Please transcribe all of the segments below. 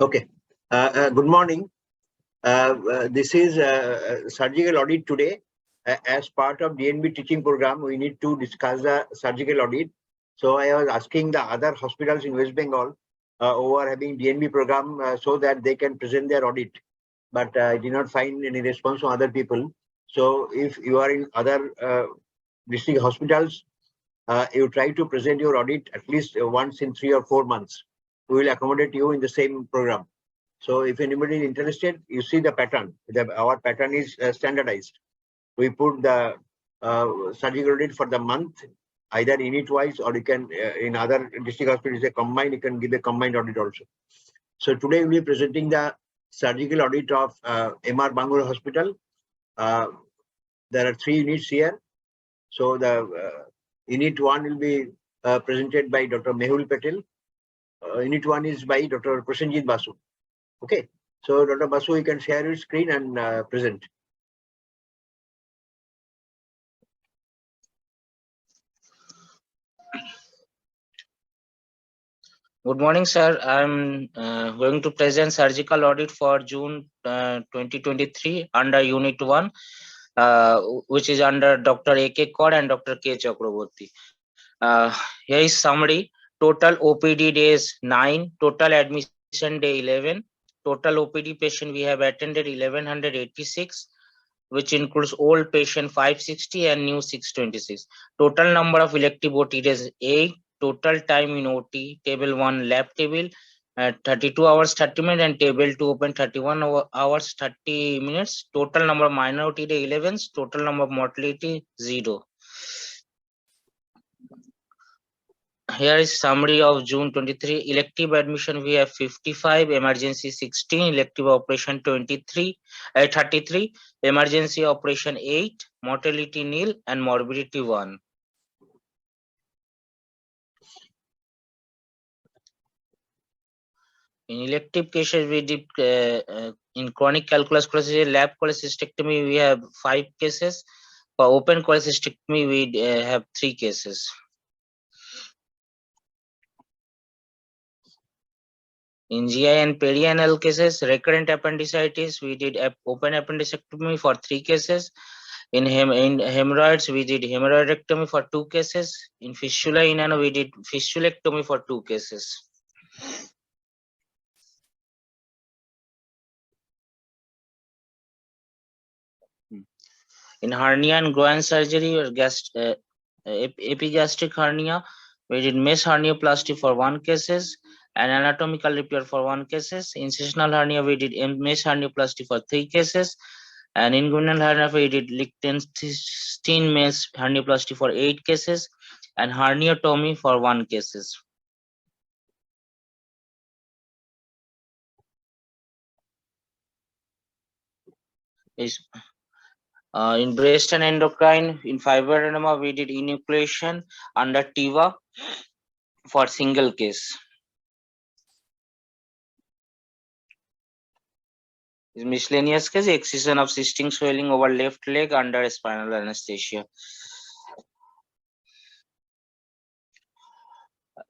Okay. Good morning. This is surgical audit today. As part of DNB teaching program, we need to discuss the surgical audit. So I was asking the other hospitals in West Bengal who are having DNB program so that they can present their audit. But I did not find any response from other people. So if you are in other district hospitals, you try to present your audit at least once in 3 or 4 months. We will accommodate you in the same program. So if anybody is interested, you see the pattern. Our pattern is standardized. We put the surgical audit for the month, either unit wise, or you can in other district hospitals, a combined, you can give a combined audit also. So today we'll be presenting the surgical audit of MR Bangalore Hospital. There are 3 units here. So the unit 1 will be presented by Dr. Mehul Patel. Unit 1 is by Dr. Prasenjit Basu. Okay, so Dr. Basu, you can share your screen and present. Good morning, sir. I'm going to present surgical audit for June 2023 under Unit 1, which is under Dr. A.K. Kaur and Dr. K. Chakraborty. Here is summary. Total OPD days 9, total admission day 11, total OPD patient we have attended 1186, which includes old patient 560 and new 626. Total number of elective OT days 8. Total time in OT, table 1 lab table 32 hours 30 minutes and table 2 open 31 hours 30 minutes. Total number of minor OT day 11, total number of mortality 0. Here is summary of June 23. Elective admission we have 55, emergency 16, elective operation 33, emergency operation 8, mortality nil and morbidity 1. In elective cases, we did in chronic calculus cholecystectomy, lab cholecystectomy, we have 5 cases. For open cholecystectomy, we have 3 cases. In GI and perianal cases, recurrent appendicitis, we did open appendicectomy for 3 cases. In hemorrhoids, we did hemorrhoidectomy for 2 cases. In fistula in ano, we did fistulectomy for 2 cases. In hernia and groin surgery or epigastric hernia, we did mesh hernioplasty for 1 cases and anatomical repair for 1 cases. Incisional hernia, we did mesh hernioplasty for 3 cases. And inguinal hernia, we did Lichtenstein mesh hernioplasty for 8 cases and herniatomy for 1 cases. In breast and endocrine, in fibroadenoma, we did enucleation under TIVA for single case. In miscellaneous case, excision of cystic swelling over left leg under spinal anesthesia.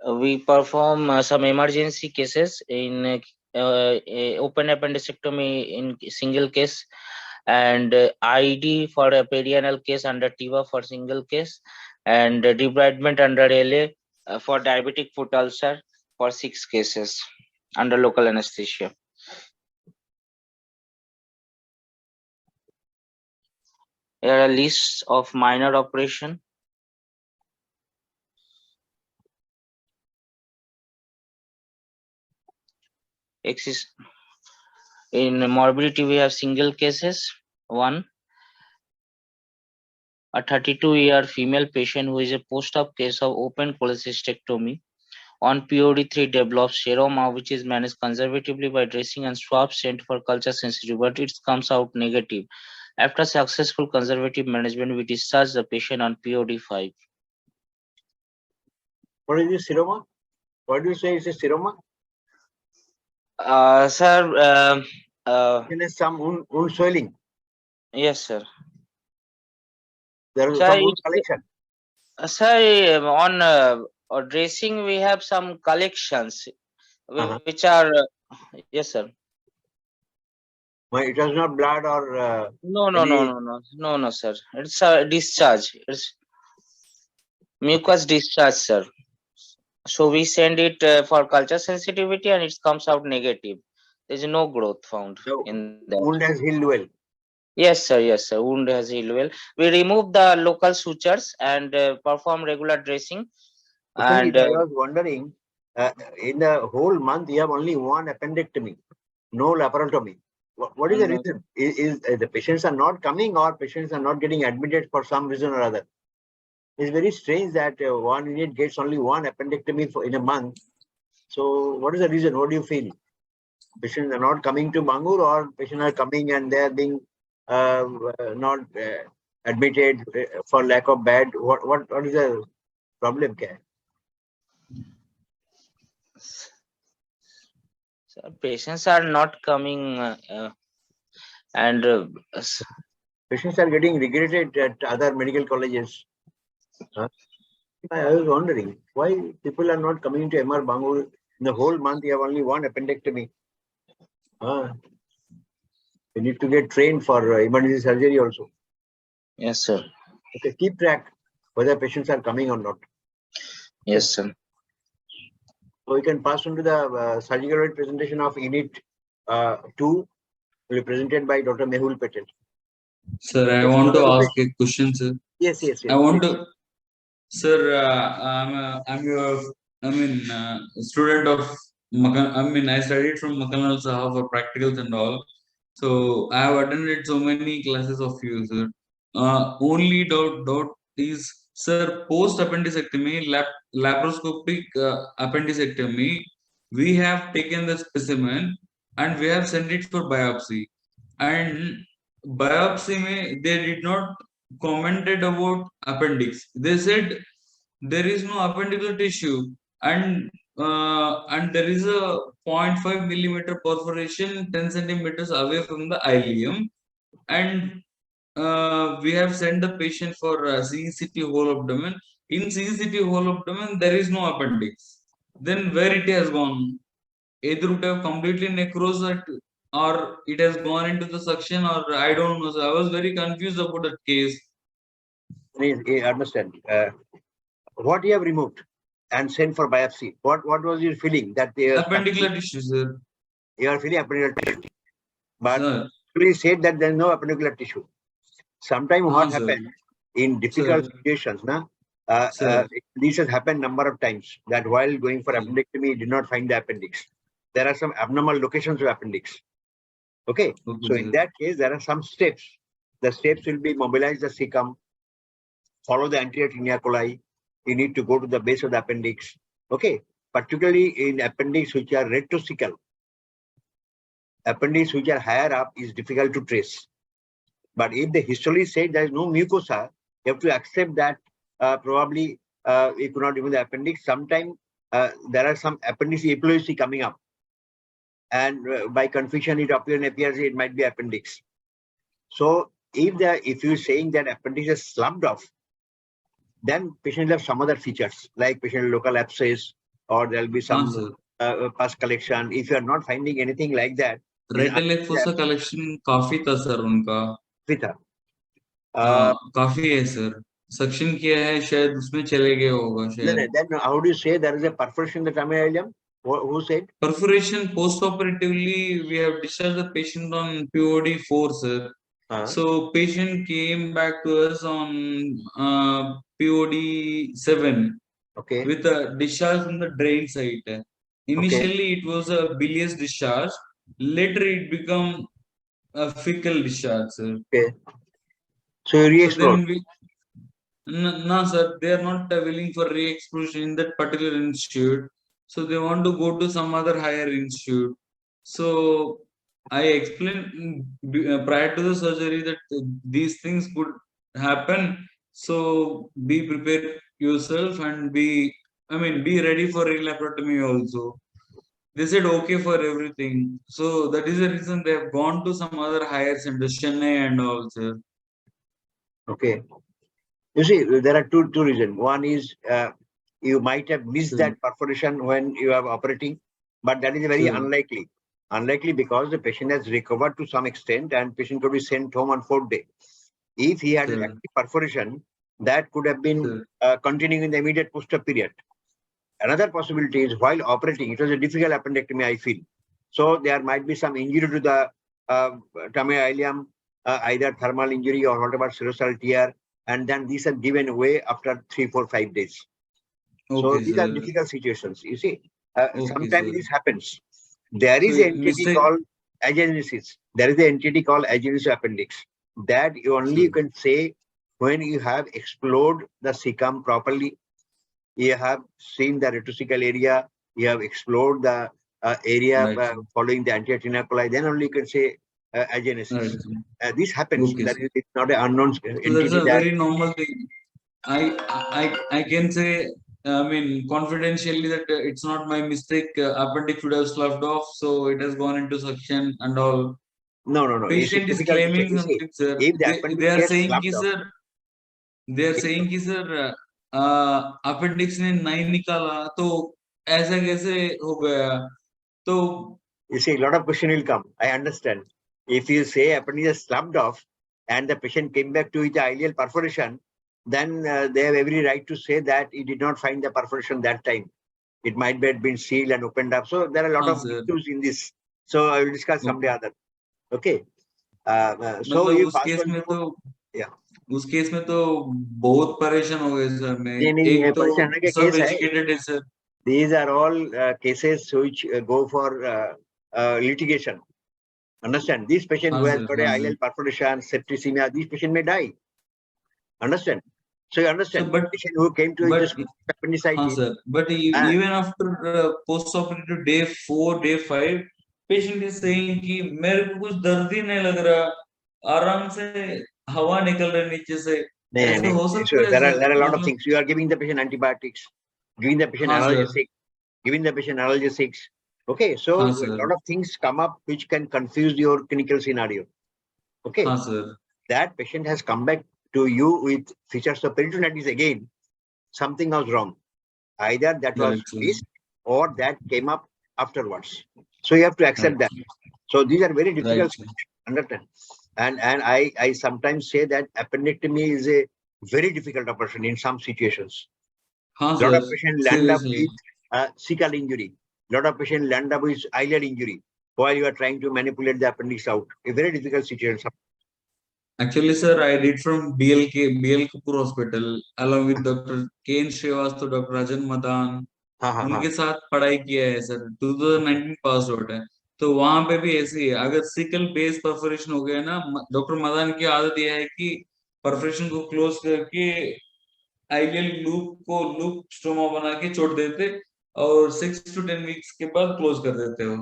We perform some emergency cases in open appendicectomy in single case, and ID for a perianal case under TIVA for single case, and debridement under LA for diabetic foot ulcer for 6 cases under local anesthesia. Here are a list of minor operation. In morbidity, we have single cases. 1, a 32-year female patient who is a post-op case of open cholecystectomy. On POD3 develops seroma, which is managed conservatively by dressing and swab sent for culture sensitive, but it comes out negative. After successful conservative management, we discharge the patient on POD5. What is this seroma? What do you say is a seroma? Sir, It is some wound swelling. Yes, sir. There is some wound collection. Sir, on dressing, we have some collections which are Yes, sir. It was not blood or No, sir. It's a discharge. It's mucus discharge, sir. So we send it for culture sensitivity and it comes out negative. There's no growth found the in that. wound has healed well. Yes, sir. Yes, sir. Wound has healed well. We remove the local sutures and perform regular dressing. Actually, And I was wondering, in the whole month, you have only one appendectomy, no laparotomy. What is the reason? Is the patients are not coming or patients are not getting admitted for some reason or other? It's very strange that one unit gets only one appendectomy in a month. So what is the reason? What do you feel? Patients are not coming to Bangur or patients are coming and they are being not admitted for lack of bed? What is the problem? so patients are not coming and Patients are getting regretted at other medical colleges. I was wondering why people are not coming to MR Bangur. In the whole month, you have only one appendectomy. You need to get trained for emergency surgery also. yes, sir. Okay, keep track whether patients are coming or not. Yes, sir. So we can pass on to the surgical presentation of Unit 2, presented by Dr. Mehul Patel. Sir, I want to ask a question, sir. Yes. I want to, sir. I'm your, student of. I studied from Makanal Saha for practicals and all. So I have attended so many classes of you, sir. Only doubt is, sir, post appendicectomy, laparoscopic appendicectomy. We have taken the specimen and we have sent it for biopsy. And biopsy they did not commented about appendix. They said there is no appendicular tissue and there is a 0.5 millimeter perforation 10 centimeters away from the ileum, and we have sent the patient for CECT whole abdomen. In CECT whole abdomen there is no appendix. Then where it has gone? Either it have completely necrosed or it has gone into the suction, or I don't know. So I was very confused about that case. I understand. What you have removed and sent for biopsy? What was your feeling that they are appendicular tissue, sir? You are feeling appendicular tissue, but sir, you said that there is no appendicular tissue. Sometimes what happens in difficult situations, this has happened number of times that while going for appendectomy, did not find the appendix. There are some abnormal locations of appendix. Okay, so in that case, there are some steps. The steps will be mobilize the cecum, follow the anterior tinea coli. You need to go to the base of the appendix. Okay, particularly in appendix which are retrocecal. Appendix which are higher up is difficult to trace. But if the history said there is no mucosa, you have to accept that probably it could not remove the appendix. Sometimes there are some appendix epilepsy coming up, and by confusion it appears it might be appendix. So if you're saying that appendix is slumped off, then patient will have some other features like patient local abscess, or there will be some pus collection. If you are not finding anything like that, retinal fossa collection काफी था sir उनका. काफी है sir. Suction किया है, शायद उसमें चले गए होगा शायद. Then how do you say there is a perforation in the terminal? Who said? Perforation post-operatively, we have discharged the patient on POD 4, sir. So patient came back to us on POD 7. Okay. With a discharge from the drain site. Initially, it was a bilious discharge. Later, it became a fecal discharge, sir. Okay. So re-explore. No, sir, they are not willing for re-exploration in that particular institute. So they want to go to some other higher institute. So I explained prior to the surgery that these things could happen. So be prepared yourself and be ready for laparotomy also. They said okay for everything. So that is the reason they have gone to some other higher centers, Chennai and all, sir. Okay. You see, there are two reasons. One is you might have missed that perforation when you are operating, but that is very unlikely. Unlikely because the patient has recovered to some extent and patient could be sent home on 4th day. If he had an Sir. active perforation, that could have been continuing in the immediate post-op period. Another possibility is while operating, it was a difficult appendectomy, I feel. So there might be some injury to the terminal ileum, either thermal injury or whatever, serosal tear, and then these are given away after 3, 4, 5 days. So Okay, these are sir. difficult situations. You see, Okay, sometimes sir. this happens. There is So an entity mistake- called agenesis. There is an entity called agenesis appendix that you only Sure. can say when you have explored the cecum properly, you have seen the retrocecal area, you have explored the area Right, sir. following the anterior tenaculi, then only you can say agenesis. Right, sir. This happens. Okay, That sir. is, it's not an unknown So that's entity a that very normal thing. I can say, I mean, confidentially that it's not my mistake. Appendix should have sloughed off, so it has gone into suction and all. no. It's Patient is difficult to say. claiming You see, something, sir. if the They appendix are gets saying, sloughed ki, off, sir. They are saying, ki, sir, appendix ने नहीं निकाला, तो ऐसा कैसे हो गया? तो you see, a lot of question will come. I understand. If you say appendix is slumped off and the patient came back to with the ileal perforation, then they have every right to say that he did not find the perforation that time. It might have been sealed and opened up. So there are a lot of sir. issues in this. So I will discuss someday other. Okay. So मतलब you उस pass case on में to, तो yeah. उस case में तो बहुत परेशान हो गए सर मैं नहीं, ये एक तो परेशान होने के सब case है। एजुकेटेड है sir These are all cases which go for litigation. Understand? This patient who has got a ileal perforation, septicemia, this patient may die. Understand? So you understand? So, but- patient who came to with but this appendicitis. sir, but even after post-operative day 4, day 5, patient is saying कि मेरे को कुछ दर्द ही नहीं लग रहा, आराम से हवा निकल रही नीचे से, ऐसा हो सकता है There sir? are a lot of मतलब- things. You are giving the patient antibiotics, giving the patient हाँ, sir. analgesics, giving the patient analgesics. Okay, so हाँ, a sir. lot of things come up which can confuse your clinical scenario. Okay, हाँ sir, that patient has come back to you with features of peritonitis again. Something was wrong. Either that was Right, sir. missed or that came up afterwards. So you have to accept Right. that. So these are very difficult. Right, sir. Understand? And I sometimes say that appendectomy is a very difficult operation in some situations. हाँ Lot sir, of patients land up seriously. with cecal injury. Lot of patients land up with ileal injury while you are trying to manipulate the appendix out. A very difficult situation. Actually, sir, I did from BL Kapoor Hospital along with Dr. Ken Srivastava, Dr. Rajan Madan. हाँ. उनके साथ पढ़ाई किया है sir, 2019 pass out है, तो वहां पे भी ऐसे ही है, अगर सिकल बेस परफोरेशन हो गया ना, डॉक्टर मदान की आदत यह है कि परफोरेशन को क्लोज करके आइडियल लूप स्टोमा बना के छोड़ देते और 6 to 10 वीक्स के बाद क्लोज कर देते हो।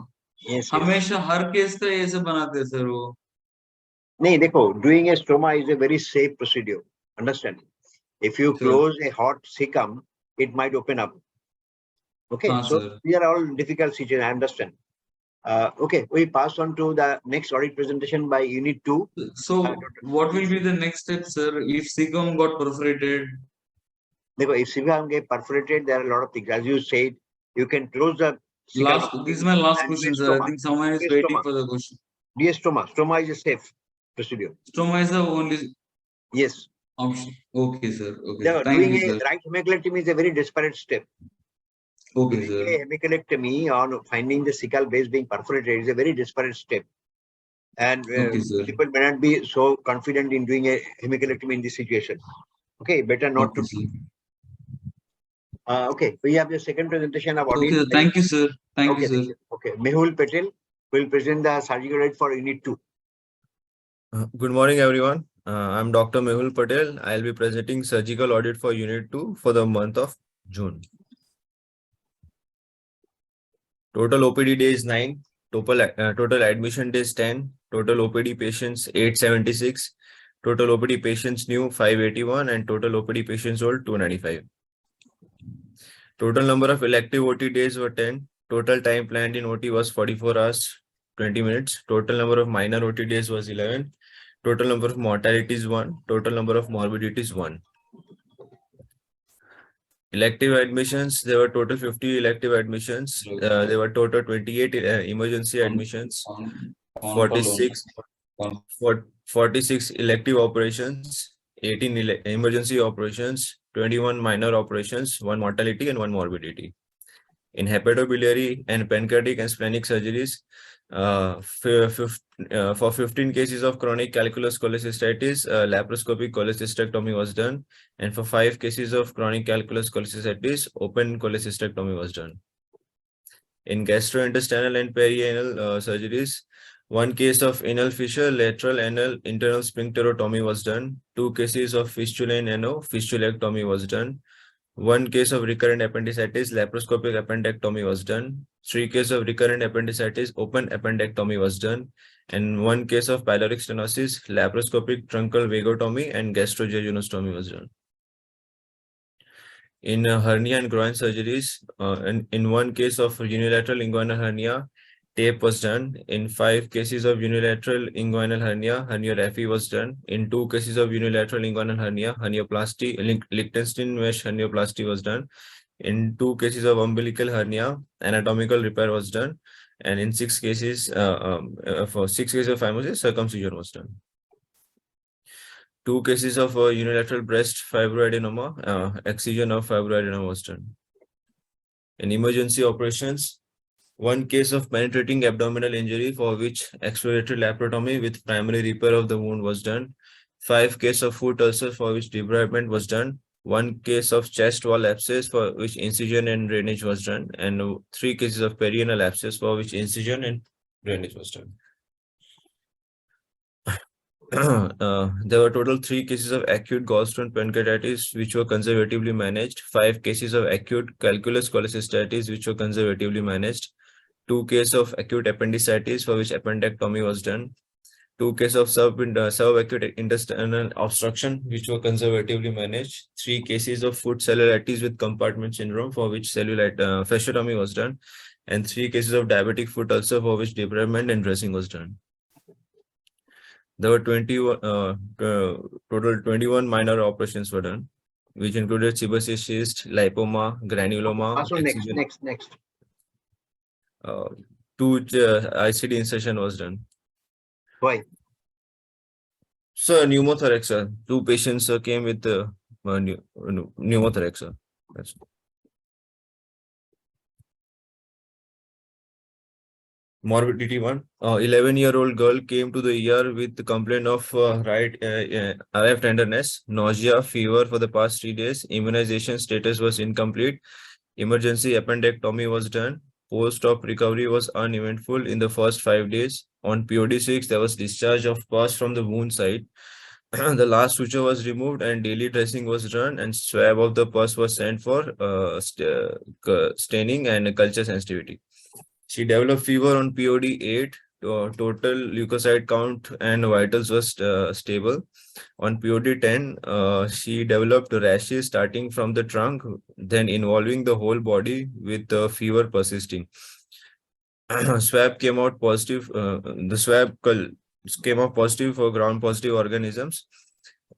Yes. हमेशा हर केस का ऐसे बनाते सर वो। नहीं देखो, doing a stoma is a very safe procedure. Understand? If you close a hot cecum, it might open up. Okay, so these are all difficult situations. I understand. Okay, we pass on to the next audit presentation by Unit 2. So, what will be the next step, sir, if cecum got perforated? If cecum get perforated, there are a lot of things. As you said, you can close the This is my last question, sir. I think someone is waiting for the question. Stoma is a safe procedure. Stoma is the only yes option. Okay, sir. Okay. Yeah, Thank doing you, a sir. right hemicolectomy is a very desperate step. Okay, doing sir. a hemicolectomy on finding the cecal base being perforated is a very desperate step. And people may not be so confident in doing a hemicolectomy in this situation. Okay, better not to. Okay, we have the second presentation of audit. Okay, thank you, sir. Thank you, sir. Okay, Mehul Patel will present the surgical audit for Unit 2. Good morning, everyone. I'm Dr. Mehul Patel. I'll be presenting surgical audit for Unit 2 for the month of June. Total OPD days 9, total admission days 10, total OPD patients 876, total OPD patients new 581, and total OPD patients old 295. Total number of elective OT days were 10. Total time planned in OT was 44 hours, 20 minutes. Total number of minor OT days was 11. Total number of mortality is 1. Total number of morbidity is 1. Elective admissions, there were total 50 elective admissions. There were total 28 emergency admissions, 46 elective operations, 18 emergency operations, 21 minor operations, 1 mortality and 1 morbidity. In hepatobiliary and pancreatic and splenic surgeries, for 15 cases of chronic calculous cholecystitis, laparoscopic cholecystectomy was done. And for 5 cases of chronic calculous cholecystitis, open cholecystectomy was done. In gastrointestinal and perianal surgeries, 1 case of anal fissure, lateral anal internal sphincterotomy was done. 2 cases of fistula in ano, fistulectomy was done. 1 case of recurrent appendicitis, laparoscopic appendectomy was done. 3 cases of recurrent appendicitis, open appendectomy was done. And 1 case of pyloric stenosis, laparoscopic truncal vagotomy and gastrojejunostomy was done. In hernia and groin surgeries, in 1 case of unilateral inguinal hernia, tape was done. In 5 cases of unilateral inguinal hernia, herniorrhaphy was done. In 2 cases of unilateral inguinal hernia, hernioplasty, Liechtenstein mesh hernioplasty was done. In 2 cases of umbilical hernia, anatomical repair was done. And in 6 cases, for 6 cases of phimosis, circumcision was done. 2 cases of unilateral breast fibroadenoma, excision of fibroadenoma was done. In emergency operations, 1 case of penetrating abdominal injury for which exploratory laparotomy with primary repair of the wound was done. 5 cases of foot ulcer for which debridement was done. 1 case of chest wall abscess for which incision and drainage was done. And 3 cases of perianal abscess for which incision and drainage was done. There were total 3 cases of acute gallstone pancreatitis which were conservatively managed, 5 cases of acute calculous cholecystitis which were conservatively managed, 2 cases of acute appendicitis for which appendectomy was done, 2 cases of subacute intestinal obstruction which were conservatively managed, 3 cases of foot cellulitis with compartment syndrome for which fasciotomy was done, and 3 cases of diabetic foot ulcer for which debridement and dressing was done. There were total 21 minor operations were done, which included sebaceous cyst, lipoma, granuloma. Also, next. 2 ICD insertion was done. Why? So pneumothorax, sir. 2 patients came with pneumothorax, sir. That's morbidity 1. 11-year-old girl came to the ER with the complaint of right tenderness, nausea, fever for the past 3 days. Immunization status was incomplete. Emergency appendectomy was done. Post-op recovery was uneventful in the first 5 days. On POD 6, there was discharge of pus from the wound site. The last suture was removed and daily dressing was done, and swab of the pus was sent for staining and culture sensitivity. She developed fever on POD 8. Total leukocyte count and vitals was stable. On POD 10, she developed rashes starting from the trunk, then involving the whole body with fever persisting. Swab came out positive. The swab came out positive for ground-positive organisms.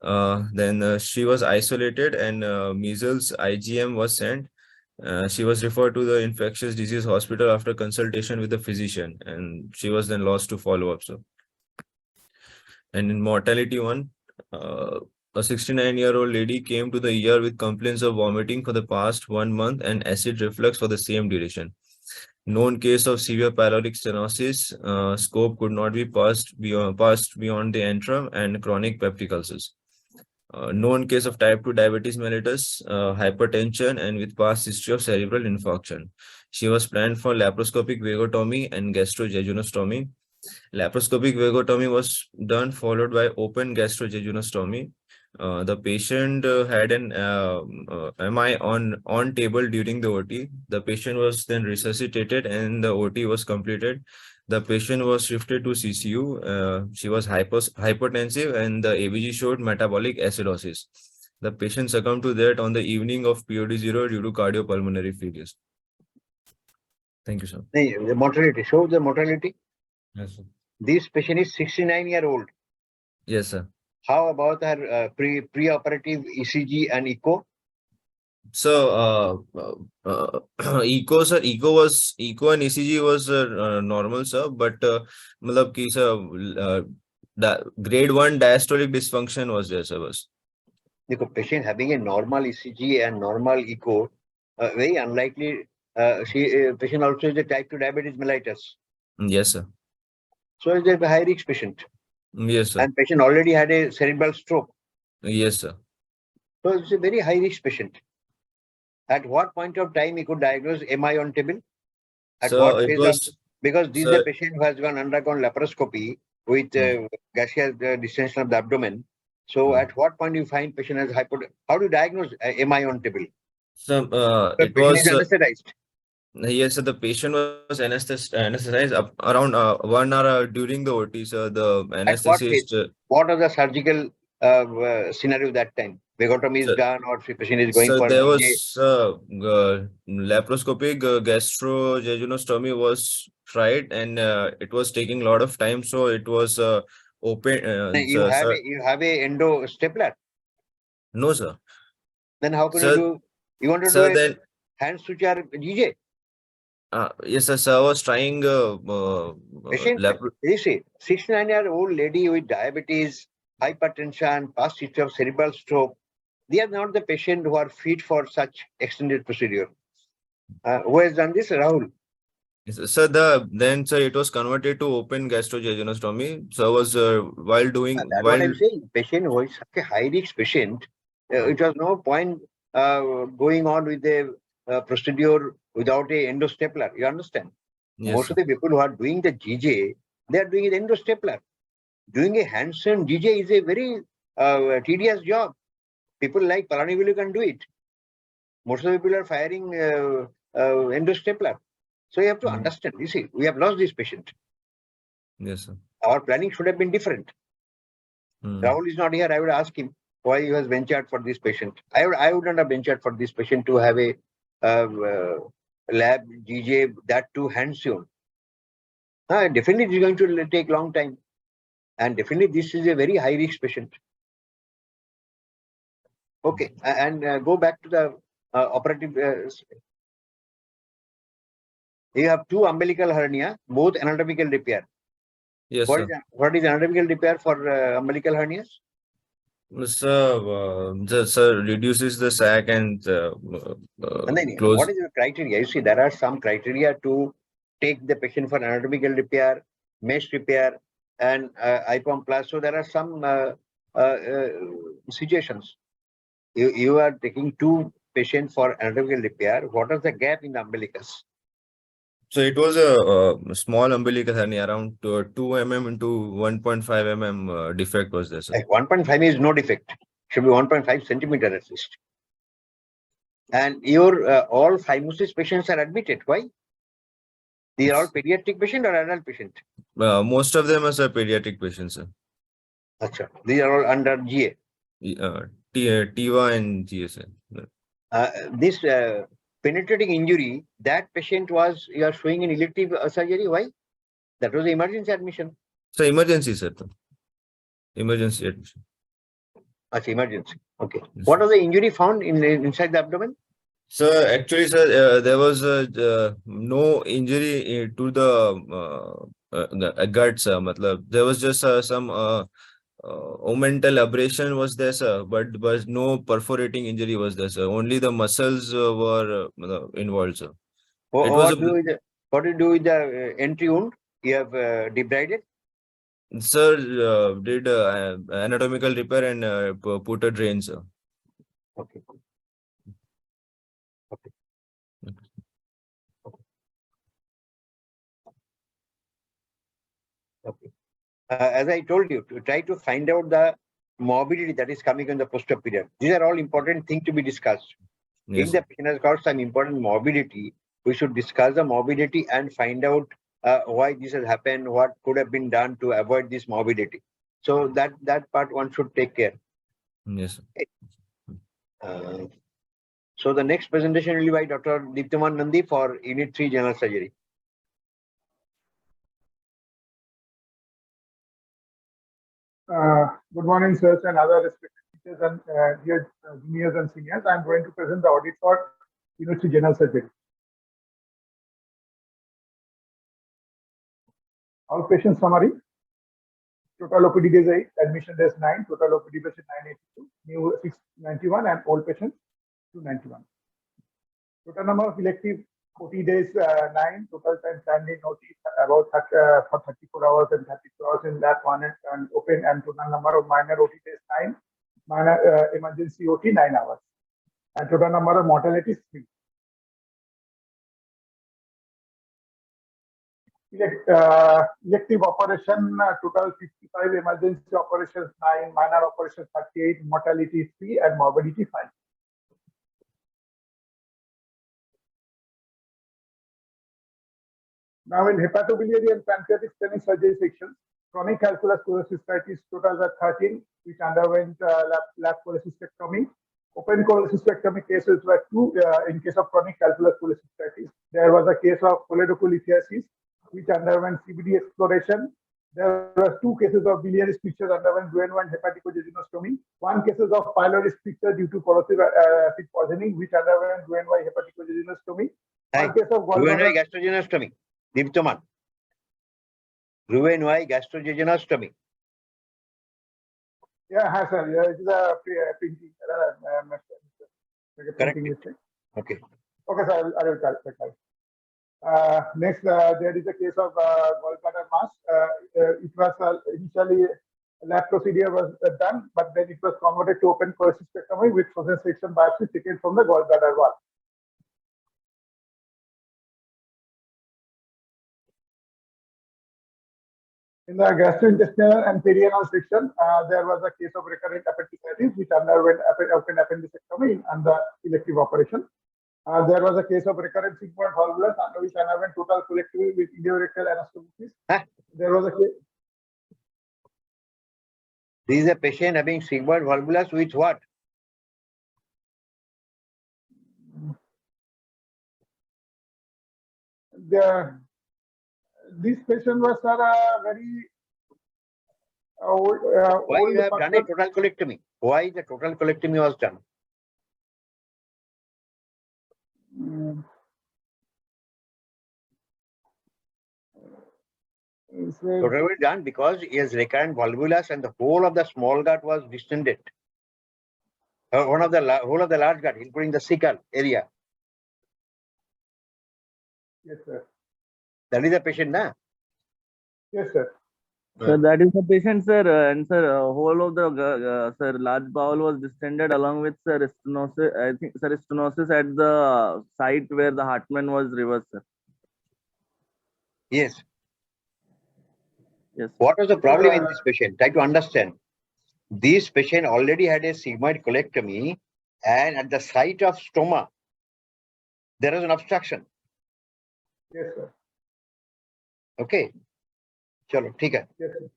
Then she was isolated and measles IgM was sent. She was referred to the infectious disease hospital after consultation with the physician, and she was then lost to follow-up. So, and in mortality 1, a 69-year-old lady came to the ER with complaints of vomiting for the past 1 month and acid reflux for the same duration. Known case of severe pyloric stenosis, scope could not be passed beyond the antrum, and chronic peptic ulcers. Known case of type 2 diabetes mellitus, hypertension, and with past history of cerebral infarction. She was planned for laparoscopic vagotomy and gastrojejunostomy. Laparoscopic vagotomy was done, followed by open gastrojejunostomy. The patient had an MI on table during the OT. The patient was then resuscitated and the OT was completed. The patient was shifted to CCU. She was hypertensive and the ABG showed metabolic acidosis. The patient succumbed to that on the evening of POD 0 due to cardiopulmonary failures. Thank you, sir. The mortality. Show the mortality. Yes, sir. This patient is 69-year-old. Yes, sir. How about her pre-operative ECG and echo? So, echo, sir, echo and ECG was normal, sir, but matlab ki, sir, grade 1 diastolic dysfunction was there, sir. Was. The patient having a normal ECG and normal echo, very unlikely. Patient also is a type 2 diabetes mellitus. Yes, sir. So is a high risk patient. Yes, sir. And patient already had a cerebral stroke. Yes, sir. So it's a very high risk patient. At what point of time he could diagnose MI on table? At So what it phase was, of, because this is a patient who has undergone laparoscopy with gaseous distension of the abdomen. So at what point do you find patient has how do you diagnose MI on table? so The it patient was, is anesthetized. yes, sir, the patient was anesthetized up around 1 hour during the OT, sir. The At what phase? anesthetist, What are the surgical scenario that time? Vagotomy is done or the patient is going so for there GJ. was laparoscopic gastrojejunostomy was tried, and it was taking a lot of time. So it was open. You have a endo stapler. No, sir. Then how can you Sir, do? You want to do sir, a then hand suture GJ? yes, sir. Sir, I was trying Patient, you see, 69-year-old lady with diabetes, hypertension, past history of cerebral stroke, they are not the patient who are fit for such extended procedure. Who has done this? Rahul. Sir, sir, it was converted to open gastrojejunostomy. So I was while doing That's what I'm saying. Patient who is such a high risk patient, it was no point going on with the procedure without a endostapler. You understand? yes, Most sir. of the people who are doing the GJ, they are doing it endostapler. Doing a hands-on GJ is a very tedious job. People like Palanivilu can do it. Most of the people are firing endostapler. So you have to understand. You see, we have lost this patient. Yes, sir. Our planning should have been different. Rahul is not here. I would ask him why he has ventured for this patient. I would not have ventured for this patient to have a lab GJ, that too hands-on. Definitely, it is going to take long time. And definitely, this is a very high-risk patient. Okay, and go back to the operative. You have two umbilical hernia, both anatomical repair. Yes, what sir. What is anatomical repair for umbilical hernias? Sir, reduces the sac and close. What is the criteria? You see, there are some criteria to take the patient for anatomical repair, mesh repair, and IPOM plus. So there are some situations. You are taking two patients for anatomical repair. What is the gap in the umbilicus? So it was a small umbilical hernia, around 2 mm into 1.5 mm defect was there, sir. 1.5 is no defect. Should be 1.5 centimeter at least. And your all phimosis patients are admitted. Why? These are all pediatric patient or adult patient? Most of them are pediatric patients, sir. Achha. These are all under GA. TIVA and GSA. This penetrating injury, that patient was, you are showing in elective surgery. Why? That was the emergency admission. So emergency, sir. Emergency admission. Achha, emergency. Okay. Yes, What was the injury found inside the abdomen? So actually, sir, there was no injury to the guts, sir. There was just some omental abrasion was there, sir, but no perforating injury was there, sir. Only the muscles were involved, sir. It was what do you do with the entry wound? You have debrided? Sir, did anatomical repair and put a drain, sir. Okay. Okay. Okay. As I told you, to try to find out the morbidity that is coming in the posterior period. These are all important things to be discussed. Yes, If the patient has got some important morbidity, we should discuss the morbidity and find out why this has happened, what could have been done to avoid this morbidity. So that part one should take care. yes. So the next presentation will be by Dr. Deeptaman Nandi for Unit 3 General Surgery. Good morning, sirs and other respected teachers and dear juniors and seniors. I am going to present the audit for University General Surgery. Outpatient summary. Total OPD days 8, admission days 9, total OPD patient 982, new 691, and old patient 291. Total number of elective OT days 9, total time standing notice about for 34 hours and 32 hours in lab 1 and open, and total number of minor OT days 9, minor emergency OT 9 hours, and total number of mortalities 3. Elective operation total 55, emergency operations 9, minor operations 38, mortality 3, and morbidity 5. Now in hepatobiliary and pancreatic stenosis surgery sections, chronic calculus cholecystectomy totals are 13, which underwent lap cholecystectomy. Open cholecystectomy cases were 2 in case of chronic calculus cholecystectomy. There was a case of choledocholithiasis, which underwent CBD exploration. There were 2 cases of biliary stricture underwent Gwen-1 hepaticojejunostomy. 1 cases of pylori stricture due to corrosive acid poisoning, which underwent Gwen-Y hepaticojejunostomy. 1 case of Gwen-Y gastrojejunostomy. Diptoman. Gwen-Y gastrojejunostomy. Yeah, hi, sir. Yeah, it is a printing. Correct. Okay. Okay, sir. I will correct. Next, there is a case of gallbladder mass. It was initially lab procedure was done, but then it was converted to open cholecystectomy with frozen section biopsy taken from the gallbladder wall. In the gastrointestinal and perianal section, there was a case of recurrent appendicitis, which underwent open appendicectomy and the elective operation. There was a case of recurrent sigmoid volvulus, under which underwent total colectomy with ileorectal anastomosis. There was a case. This is a patient having sigmoid volvulus with what? This patient was very old. Why you have done a total colectomy? Why the total colectomy was done? Totally done because he has recurrent volvulus and the whole of the small gut was distended. Whole of the large gut, including the cecal area. Yes, sir. That is the patient, na? Yes, sir. So that is the patient, sir, and sir, whole of the sir large bowel was distended along with sir stenosis. I think sir stenosis at the site where the Hartmann was reversed, sir. Yes. Yes. What was the problem in this patient? Try to understand. This patient already had a sigmoid colectomy, and at the site of stoma, there is an obstruction. Yes, sir. Okay. Chalo, ठीक है. Yes, sir.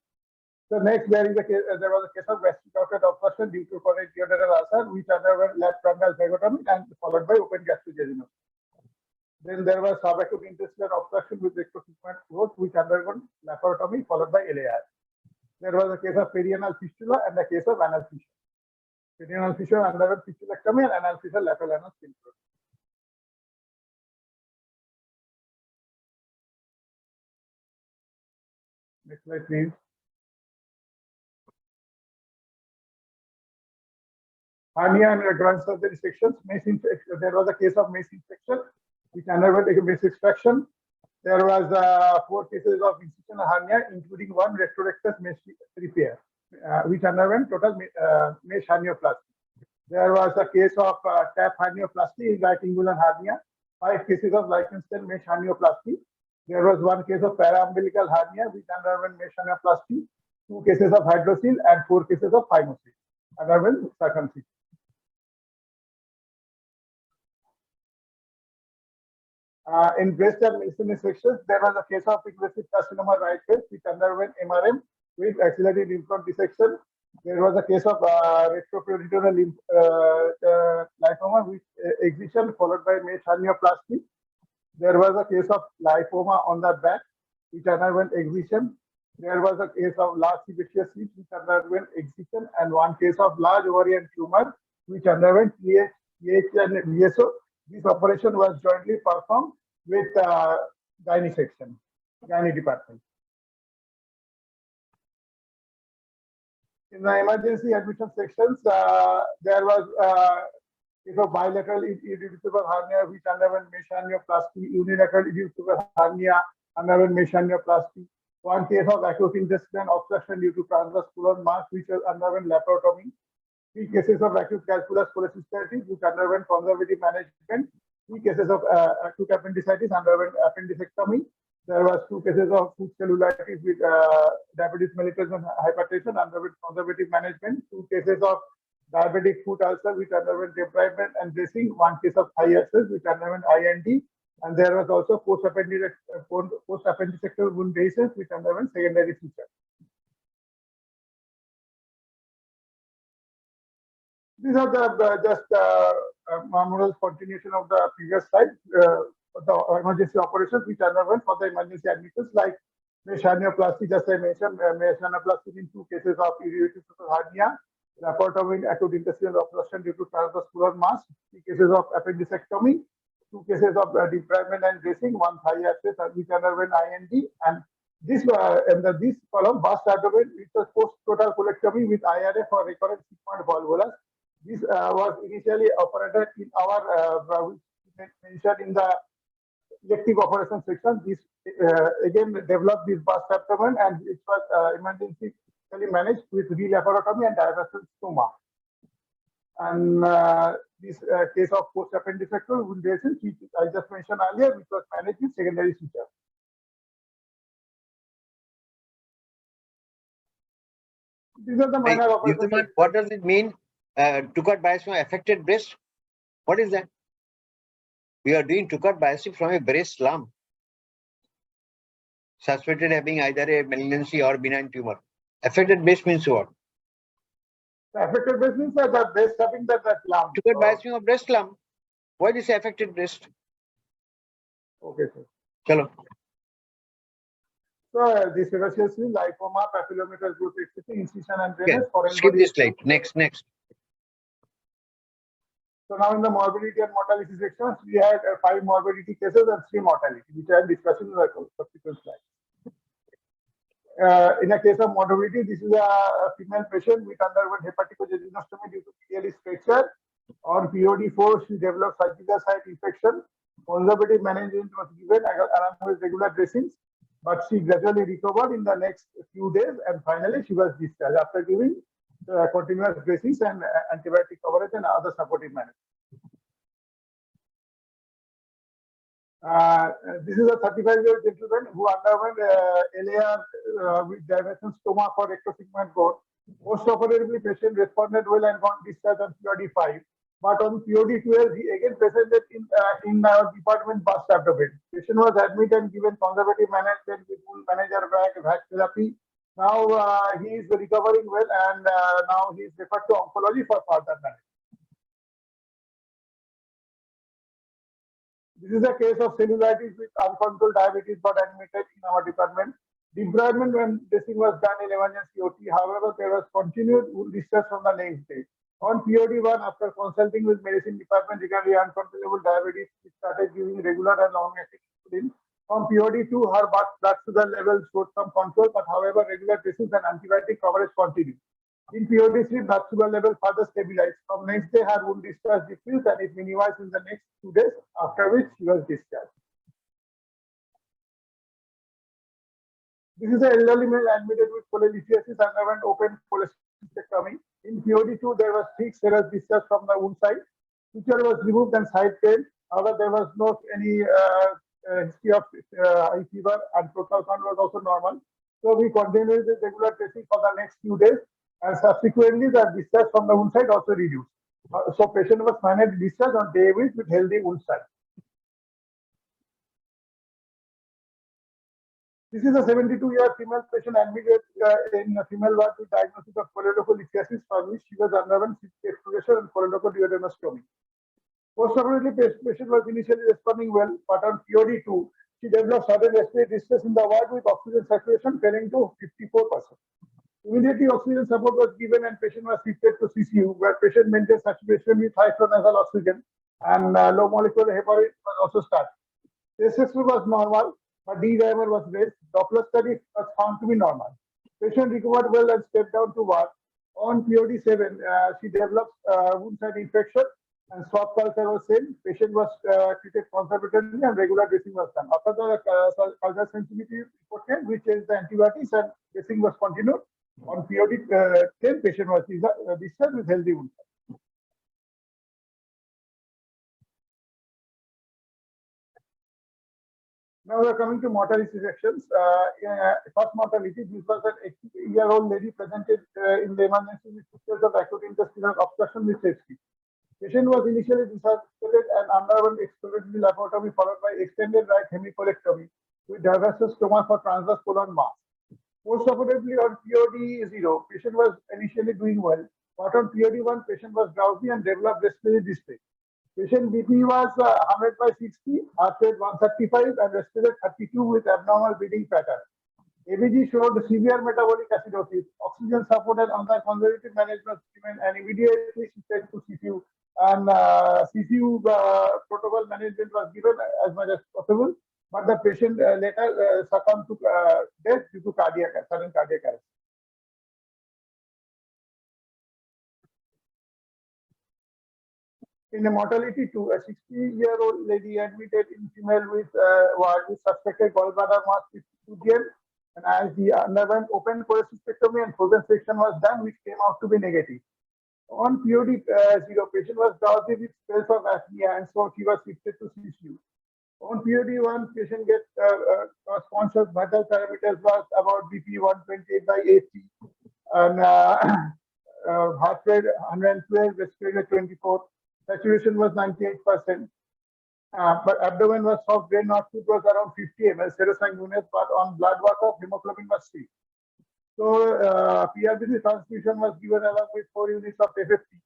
So next, there was a case of gastric outlet obstruction due to chronic duodenal ulcer, which underwent left truncal zygotomy and followed by open gastrojejunostomy. Then there was subacute intestinal obstruction with rectosigmoid growth, which underwent laparotomy followed by LAR. There was a case of perianal fistula and a case of anal fissure. Perianal fissure underwent fistulectomy and anal fissure lateral anal skin growth. Next slide, please. Hernia and advanced surgery sections. There was a case of Mace infection, which underwent a Mace extraction. There was 4 cases of incisional hernia, including 1 rectorectus mesh repair, which underwent total mesh hernioplasty. There was a case of tap hernioplasty in right inguinal hernia, 5 cases of Liechtenstein mesh hernioplasty. There was 1 case of paraumbilical hernia, which underwent mesh hernioplasty, 2 cases of hydrocele, and 4 cases of phimosis, underwent circumcision. In breast and masonry sections, there was a case of aggressive carcinoma right breast, which underwent MRM with axillary lymph node dissection. There was a case of retroperitoneal lymphoma with excision followed by mesh hernioplasty. There was a case of lymphoma on the back, which underwent excision There was a case of large sebaceous cysts which underwent excision and one case of large ovarian tumor which underwent PH and VSO. This operation was jointly performed with gynae section, gynae department. In the emergency admission sections, there was bilateral irreducible hernia which underwent mesianioplasty, unilateral irreducible hernia underwent mesianioplasty. One case of acute intestinal obstruction due to transverse colon mass which was underwent laparotomy. 3 cases of acute calculus cholecystitis which underwent conservative management. 3 cases of acute appendicitis underwent appendicectomy. There was 2 cases of food cellulitis with diabetes mellitus and hypertension underwent conservative management. 2 cases of diabetic foot ulcer which underwent debridement and dressing. 1 case of thigh abscess which underwent IND. And there was also post-appendicectomy wound lesions which underwent secondary suture. These are the moral continuation of the previous slide. The emergency operations which underwent for the emergency admissions like mesianioplasty, just I mentioned, mesianioplasty in 2 cases of irreducible hernia, laparotomy acute intestinal obstruction due to transverse colon mass, 3 cases of appendicectomy, 2 cases of debridement and dressing, 1 thigh abscess which underwent IND, and this this column burst abdomen which was post total colectomy with IRA for recurrent 6-point volvulus. This was initially operated in our mentioned in the elective operation section. This again developed this burst abdomen and it was emergency managed with re-laparotomy and diversion stoma. And this case of post-appendicectomy wound lesions, which I just mentioned earlier, which was managed with secondary suture. These are the minor operations. What does it mean? Tucot biopsy from affected breast? What is that? We are doing Tucot biopsy from a breast lump suspected having either a malignancy or benign tumor. Affected breast means what? The affected breast means that the breast having that lump. Tucot biopsy of breast lump. Why this affected breast? Okay, sir. Chalo. So this sebaceous cyst, lipoma, papillomatal growth, incision and drainage. Skip this slide. Next. So now in the morbidity and mortality sections, we had 5 morbidity cases and 3 mortality, which I am discussing in the subsequent slide. In a case of morbidity, this is a female patient with underwent hepaticojejunostomy due to PLE fracture. On POD4, she developed surgical site infection. Conservative management was given along with regular dressings, but she gradually recovered in the next few days, and finally she was discharged after giving continuous dressings and antibiotic coverage and other supportive management. This is a 35-year-old gentleman who underwent LAR with diversion stoma for rectosegment growth. Post-operatively, patient responded well and got discharged on POD5. But on POD12, he again presented in our department burst abdomen. Patient was admitted and given conservative management with wound manager vac therapy. Now he is recovering well, and now he is referred to oncology for further management. This is a case of cellulitis with uncontrolled diabetes got admitted in our department. Debridement when dressing was done in emergency OT. However, there was continued wound discharge from the next day. On POD1, after consulting with medicine department regarding uncontrollable diabetes, we started giving regular and long-acting insulin. On POD2, her blood sugar levels showed some control, but however, regular dressings and antibiotic coverage continued. In POD3, blood sugar level further stabilized. From next day, her wound discharge decreased and it minimized in the next 2 days, after which she was discharged. This is an elderly male admitted with cholelithiasis and underwent open cholecystectomy. In POD2, there was 6 serous discharge from the wound site. Suture was removed and side pain. However, there was no any history of high fever, and total count was also normal. So we continued with regular dressing for the next few days, and subsequently the discharge from the wound site also reduced. So patient was managed discharge on day with healthy wound site. This is a 72-year female patient admitted in a female ward with diagnosis of choledocholitis, for which she was underwent exploration and choledochoduodenostomy. Post-operatively, patient was initially responding well, but on POD2, she developed sudden respiratory distress in the ward with oxygen saturation falling to 54%. Immediately, oxygen support was given and patient was shifted to CCU, where patient maintained saturation with high flow nasal oxygen and low molecular heparin was also started. SSO was normal, but D-dimer was raised. Doppler study was found to be normal. Patient recovered well and stepped down to ward. On POD7, she developed wound site infection and swab culture was sent. Patient was treated conservatively and regular dressing was done. After the culture sensitivity report came, we changed the antibiotics and dressing was continued. On POD10, patient was discharged with healthy wound. Now we are coming to mortality sections. First mortality, this was an 80-year-old lady presented in the emergency with pictures of acute intestinal obstruction with sepsis. Patient was initially resuscitated and underwent exploratory laparotomy followed by extended right hemicolectomy with diversus stoma for transverse colon mass. Post-operatively on POD0, patient was initially doing well, but on POD1, patient was drowsy and developed respiratory distress. Patient BP was 100 by 60, heart rate 135, and respiratory 32 with abnormal breathing pattern. ABG showed severe metabolic acidosis, oxygen supported under conservative management treatment, and immediately shifted to CCU. And CCU protocol management was given as much as possible, but the patient later succumbed to death due to sudden cardiac arrest. In a mortality to a 60-year-old lady admitted in female with suspected gallbladder mass with GM, and as the underwent open cholecystectomy and frozen section was done, which came out to be negative. On POD0, patient was drowsy with spells of apnea, and so he was shifted to CCU. On POD1, patient was conscious, vital parameters was about BP 128 by 80, and heart rate 112, respiratory 24. Saturation was 98%, but abdomen was soft, brain output was around 50 ml, serosanguinous, but on blood work of hemoglobin was 3. So PRBC transfusion was given along with 4 units of FFP,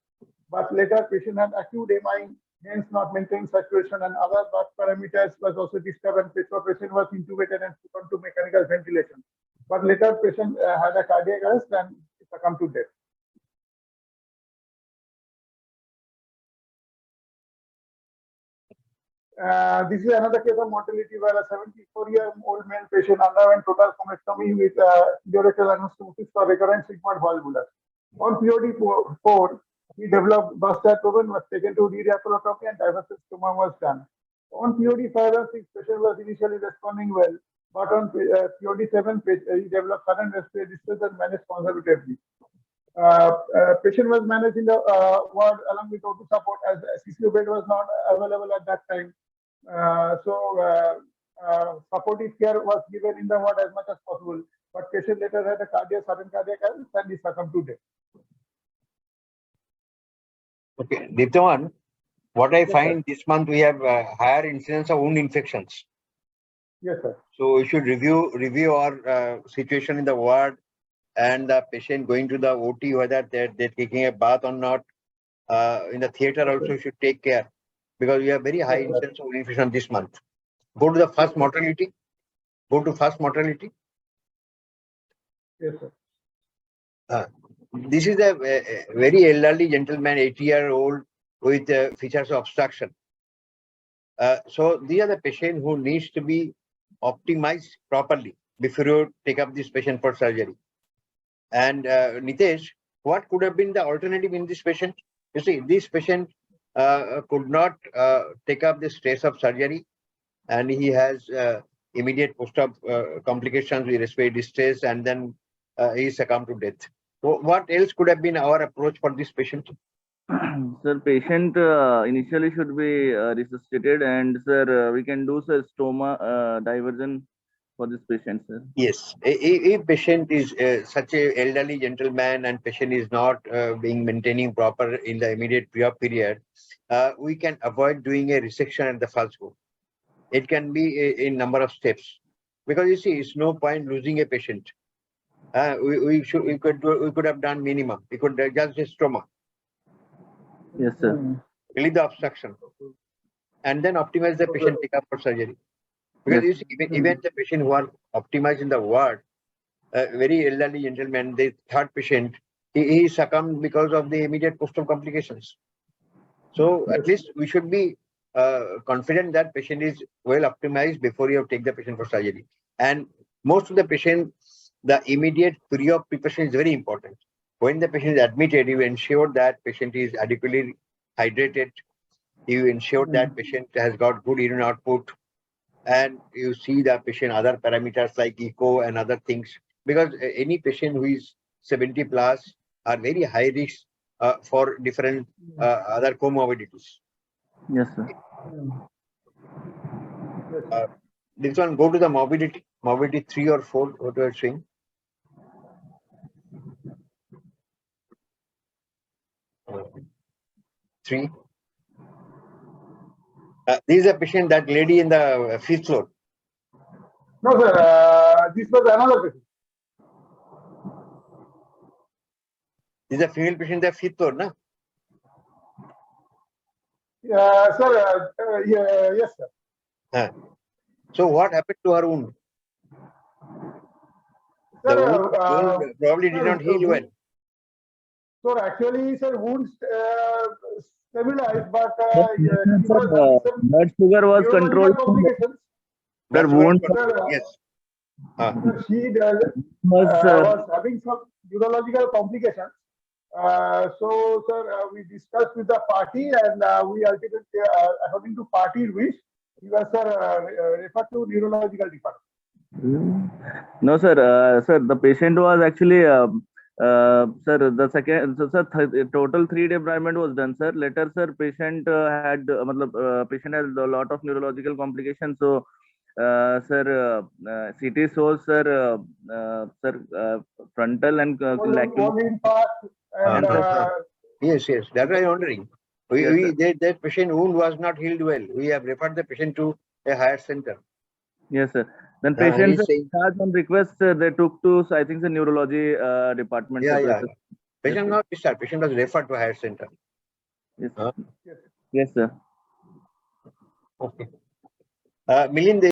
but later patient had acute MI, hence not maintaining saturation, and other blood parameters was also disturbed, and patient was intubated and put on to mechanical ventilation. But later patient had a cardiac arrest and succumbed to death. This is another case of mortality where a 74-year-old male patient underwent total comectomy with durectal anastomosis for recurrent sigmoid valvular. On POD4, he developed Bastatoven, was taken to re-laparotomy and diversus stoma was done. On POD5 and 6, patient was initially responding well, but on POD7, he developed sudden respiratory distress and managed conservatively. Patient was managed in the ward along with O2 support as CCU bed was not available at that time. Supportive care was given in the ward as much as possible, but patient later had a sudden cardiac arrest and he succumbed to death. Okay, Diptaman, what I find this month we have higher incidence of wound infections. Yes, sir. So we should review our situation in the ward and the patient going to the OT, whether they're taking a bath or not. In the theater also should take care because we have very high incidence of infection this month. Go to the first mortality. Go to first mortality. Yes, sir. This is a very elderly gentleman, 80-year-old with features of obstruction. So these are the patient who needs to be optimized properly before you take up this patient for surgery. And Nitesh, what could have been the alternative in this patient? You see, this patient could not take up the stress of surgery, and he has immediate post-op complications with respiratory distress, and then he succumbed to death. So what else could have been our approach for this patient? Sir, patient initially should be resuscitated, and sir, we can do sir stoma diversion for this patient, sir. Yes, if patient is such a elderly gentleman and patient is not being maintaining proper in the immediate pre-op period, we can avoid doing a resection at the first go. It can be in number of steps, because you see, it's no point losing a patient. We could have done minimum. We could just stoma. Yes, sir. Relieve the obstruction, and then optimize the patient take up for surgery. Because Yes. you see, even the patient who are optimized in the ward, very elderly gentleman, the third patient, he succumbed because of the immediate post-op complications. So at least we should be confident that patient is well optimized before you take the patient for surgery. And most of the patients, the immediate pre-op preparation is very important. When the patient is admitted, you ensure that patient is adequately hydrated. You ensure that patient has got good urine output, and you see the patient other parameters like echo and other things, because any patient who is 70 plus are very high risk for different other comorbidities. Yes, sir. This one, go to the morbidity 3 or 4, what you are saying. Three. This is a patient, that lady in the 5th floor. No, sir. This was another patient. This is a female patient, the 5th floor, na? Sir, yes, sir. So what happened to her wound? The wound probably did not heal well. So actually, sir, wounds stabilized, but blood sugar was controlled. complications. Sir, wound Yes. She was was having some neurological complications. So, sir, we discussed with the party, and we ultimately, according to party wish, we were, sir, referred to neurological department. No, sir. Sir, the patient was actually, sir, the second, so, sir, total 3 debridement was done, sir. Later, sir, patient patient had a lot of neurological complications. So, sir, CT shows, sir, frontal and volume part and yes, that's why I'm wondering. That patient wound was not healed well. We have referred the patient to a higher center. Yes, sir. Then patients on request, they took to, I think, the neurology department. Yeah. Patient not discharged. Patient was referred to a higher center. Yes. Yes, sir. Okay. Milind,